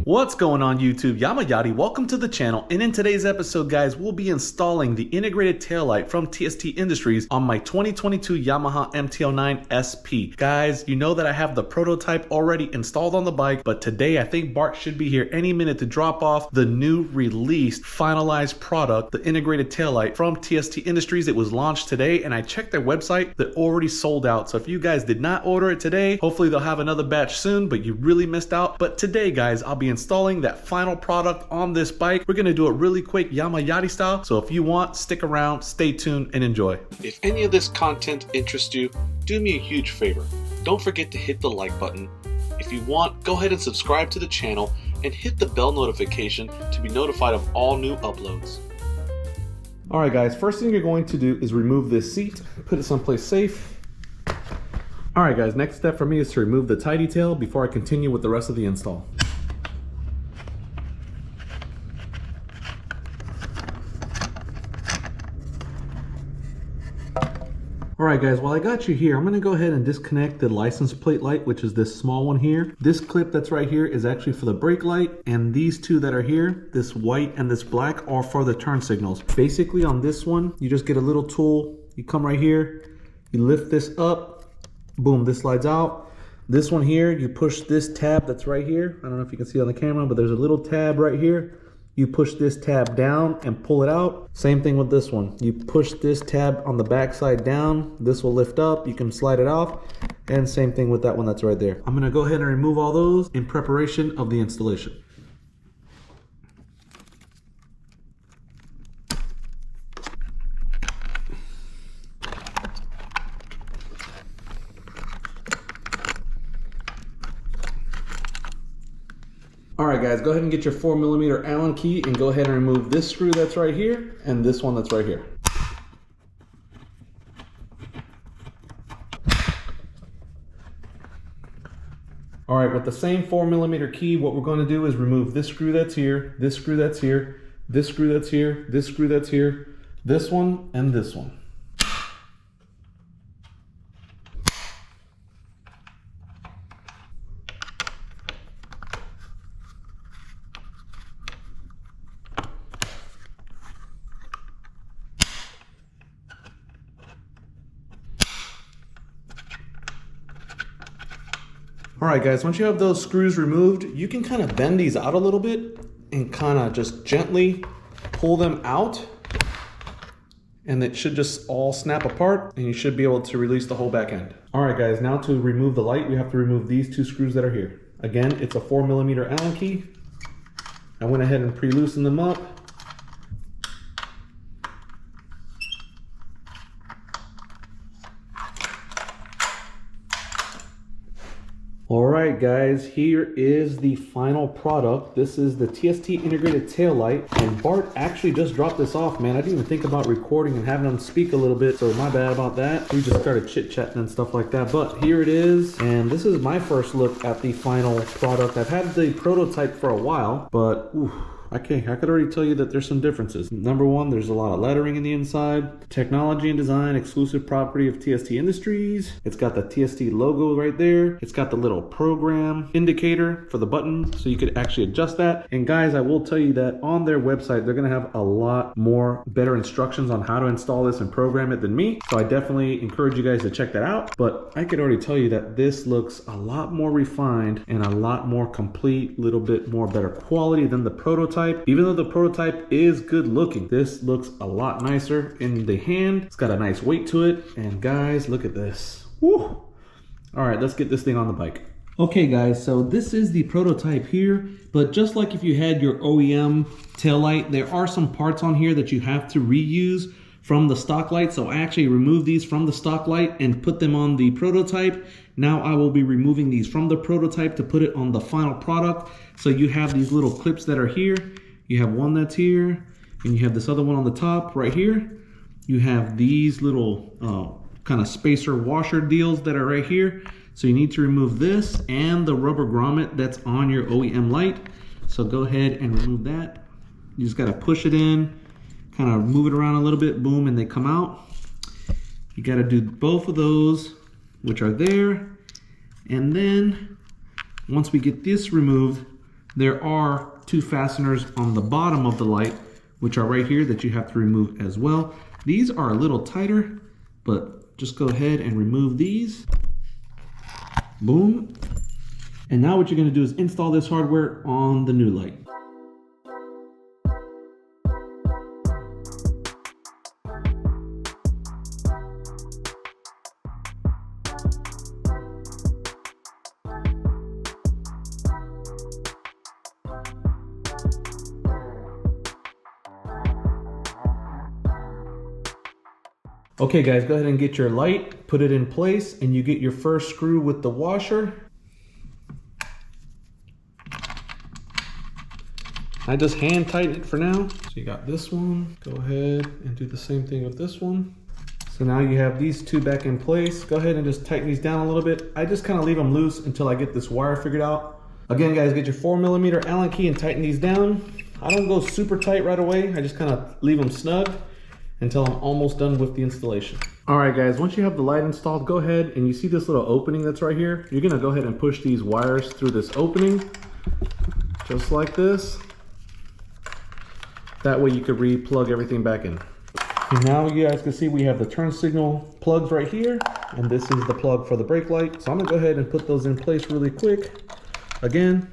What's going on YouTube? Yamaha, welcome to the channel, and in today's episode guys, we'll be installing the integrated tail light from TST Industries on my 2022 Yamaha MT09 SP. Guys, you know that I have the prototype already installed on the bike, but today I think Bart should be here any minute to drop off the new released finalized product, the integrated tail light from TST Industries. It was launched today and I checked their website, they're already sold out. So if you guys did not order it today, hopefully they'll have another batch soon, but you really missed out. But today guys, I'll be installing that final product on this bike. We're gonna do it really quick Yamaha style, so if you want, stick around, stay tuned, and enjoy. If any of this content interests you, do me a huge favor. Don't forget to hit the like button. If you want, go ahead and subscribe to the channel and hit the bell notification to be notified of all new uploads. Alright guys, first thing you're going to do is remove this seat, put it someplace safe. Alright guys, next step for me is to remove the tie detail before I continue with the rest of the install. Alright guys, while I got you here, I'm going to go ahead and disconnect the license plate light, which is this small one here. This clip that's right here is actually for the brake light, and these two that are here, this white and this black, are for the turn signals. Basically on this one, you just get a little tool, you come right here, you lift this up, boom, this slides out. This one here, you push this tab that's right here. I don't know if you can see it on the camera, but there's a little tab right here. You push this tab down and pull it out. Same thing with this one. You push this tab on the back side down. This will lift up. You can slide it off. And same thing with that one that's right there. I'm gonna go ahead and remove all those in preparation of the installation. Alright guys, go ahead and get your 4mm Allen key and go ahead and remove this screw that's right here and this one that's right here. Alright, with the same 4mm key, what we're going to do is remove this screw that's here, this screw that's here, this screw that's here, this screw that's here, this one, and this one. Alright guys, once you have those screws removed, you can kind of bend these out a little bit and kind of just gently pull them out, and it should just all snap apart and you should be able to release the whole back end. Alright guys, now to remove the light, we have to remove these two screws that are here. Again, it's a 4mm Allen key. I went ahead and pre-loosened them up. Alright guys, here is the final product. This is the TST Integrated Tail Light, and Bart actually just dropped this off, man. I didn't even think about recording and having him speak a little bit, so my bad about that. We just started chit-chatting and stuff like that, but here it is, and this is my first look at the final product. I've had the prototype for a while, but oof, I could already tell you that there's some differences. Number one, there's a lot of lettering in the inside. Technology and design, exclusive property of TST Industries. It's got the TST logo right there. It's got the little program indicator for the button, so you could actually adjust that. And guys, I will tell you that on their website, they're gonna have a lot more better instructions on how to install this and program it than me. So I definitely encourage you guys to check that out. But I could already tell you that this looks a lot more refined and a lot more complete, little bit more better quality than the prototype. Even though the prototype is good looking, this looks a lot nicer in the hand. It's got a nice weight to it, and guys, look at this. Woo! All right, let's get this thing on the bike. Okay guys, so this is the prototype here, but just like if you had your OEM tail light, there are some parts on here that you have to reuse from the stock light. So I actually removed these from the stock light and put them on the prototype. Now I will be removing these from the prototype to put it on the final product. So you have these little clips that are here. You have one that's here, and you have this other one on the top right here. You have these little kind of spacer washer deals that are right here. So you need to remove this and the rubber grommet that's on your OEM light. So go ahead and remove that. You just gotta push it in, kind of move it around a little bit, boom, and they come out. You gotta do both of those, which are there. And then once we get this removed, There are two fasteners on the bottom of the light, which are right here, that you have to remove as well. These are a little tighter, but just go ahead and remove these. Boom. And now what you're going to do is install this hardware on the new light. Okay guys, go ahead and get your light, put it in place, and you get your first screw with the washer. I just hand tighten it for now. So you got this one, go ahead and do the same thing with this one. So now you have these two back in place. Go ahead and just tighten these down a little bit. I just kind of leave them loose until I get this wire figured out. Again guys, get your 4mm Allen key and tighten these down. I don't go super tight right away. I just kind of leave them snug until I'm almost done with the installation. All right guys, once you have the light installed, go ahead and you see this little opening that's right here. You're gonna go ahead and push these wires through this opening, just like this. That way you could re-plug everything back in. And now you guys can see we have the turn signal plugs right here, and this is the plug for the brake light. So I'm gonna go ahead and put those in place really quick. Again,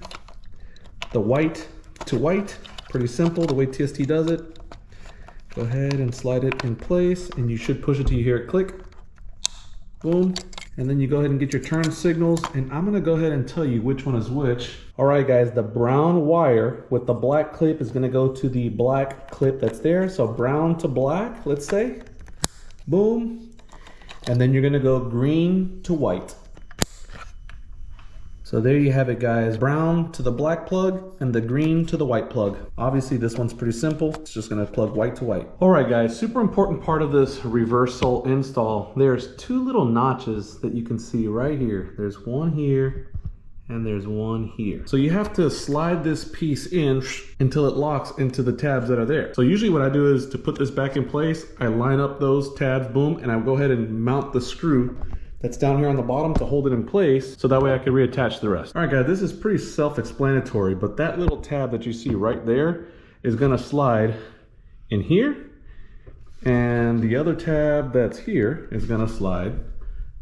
the white to white, pretty simple the way TST does it. Go ahead and slide it in place, and you should push it till you hear it click. Boom. And then you go ahead and get your turn signals, and I'm gonna go ahead and tell you which one is which. All right guys, the brown wire with the black clip is gonna go to the black clip that's there. So brown to black, let's say. Boom. And then you're gonna go green to white. So there you have it guys, brown to the black plug and the green to the white plug. Obviously this one's pretty simple. It's just gonna plug white to white. All right guys, super important part of this reversal install. There's two little notches that you can see right here. There's one here and there's one here. So you have to slide this piece in until it locks into the tabs that are there. So usually what I do is to put this back in place, I line up those tabs, boom, and I go ahead and mount the screw that's down here on the bottom to hold it in place, so that way I can reattach the rest. All right guys, this is pretty self-explanatory, but that little tab that you see right there is gonna slide in here, and the other tab that's here is gonna slide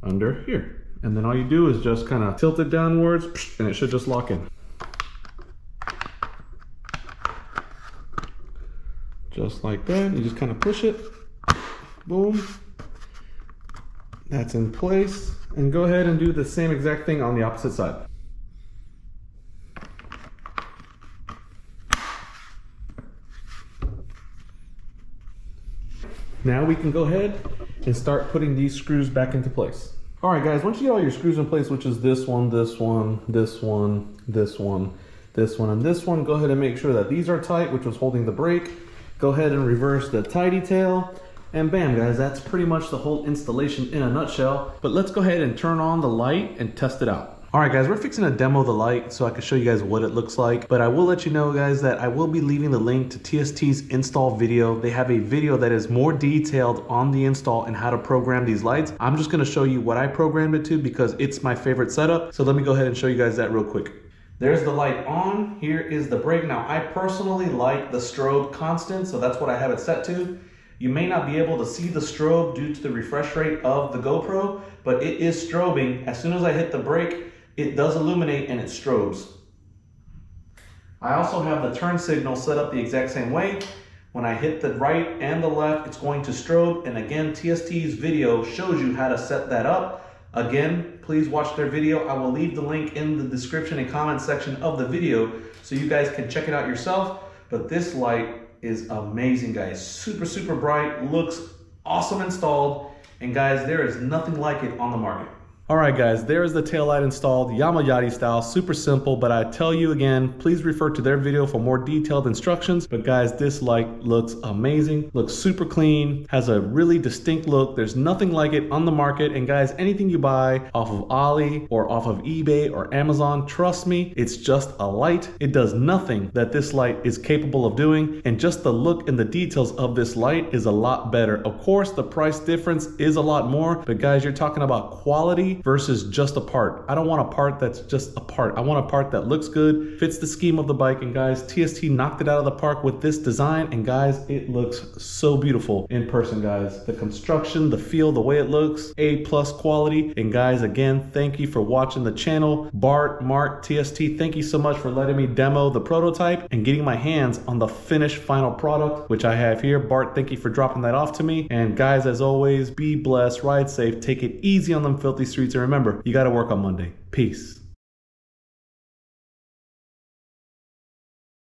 under here. And then all you do is just kind of tilt it downwards, and it should just lock in. Just like that, you just kind of push it, boom. That's in place, and go ahead and do the same exact thing on the opposite side. Now we can go ahead and start putting these screws back into place. All right guys, once you get all your screws in place, which is this one, this one, this one, this one, this one, and this one, go ahead and make sure that these are tight, which was holding the brake. Go ahead and reverse the tidy tail. And bam guys, that's pretty much the whole installation in a nutshell. But let's go ahead and turn on the light and test it out. All right guys, we're fixing to demo the light so I can show you guys what it looks like. But I will let you know guys that I will be leaving the link to TST's install video. They have a video that is more detailed on the install and how to program these lights. I'm just gonna show you what I programmed it to because it's my favorite setup. So let me go ahead and show you guys that real quick. There's the light on, here is the brake. Now I personally like the strobe constant, so that's what I have it set to. You may not be able to see the strobe due to the refresh rate of the GoPro, but it is strobing. As soon as I hit the brake, it does illuminate and it strobes. I also have the turn signal set up the exact same way. When I hit the right and the left, it's going to strobe. And again, TST's video shows you how to set that up. Again, please watch their video. I will leave the link in the description and comment section of the video so you guys can check it out yourself. But this light is amazing guys, super bright, looks awesome installed, and guys, there is nothing like it on the market. All right guys, there's the taillight installed, Yamaha style, super simple, but I tell you again, please refer to their video for more detailed instructions. But guys, this light looks amazing, looks super clean, has a really distinct look. There's nothing like it on the market. And guys, anything you buy off of Ali or off of eBay or Amazon, trust me, it's just a light. It does nothing that this light is capable of doing. And just the look and the details of this light is a lot better. Of course, the price difference is a lot more, but guys, you're talking about quality versus just a part. I don't want a part that's just a part. I want a part that looks good, fits the scheme of the bike, and guys, TST knocked it out of the park with this design, and guys, it looks so beautiful in person, guys. The construction, the feel, the way it looks, A+ quality. And guys, again, thank you for watching the channel. Bart, Mark, TST, thank you so much for letting me demo the prototype and getting my hands on the finished final product, which I have here. Bart, thank you for dropping that off to me. And guys, as always, be blessed, ride safe, take it easy on them filthy streets, and remember, you gotta work on Monday. Peace.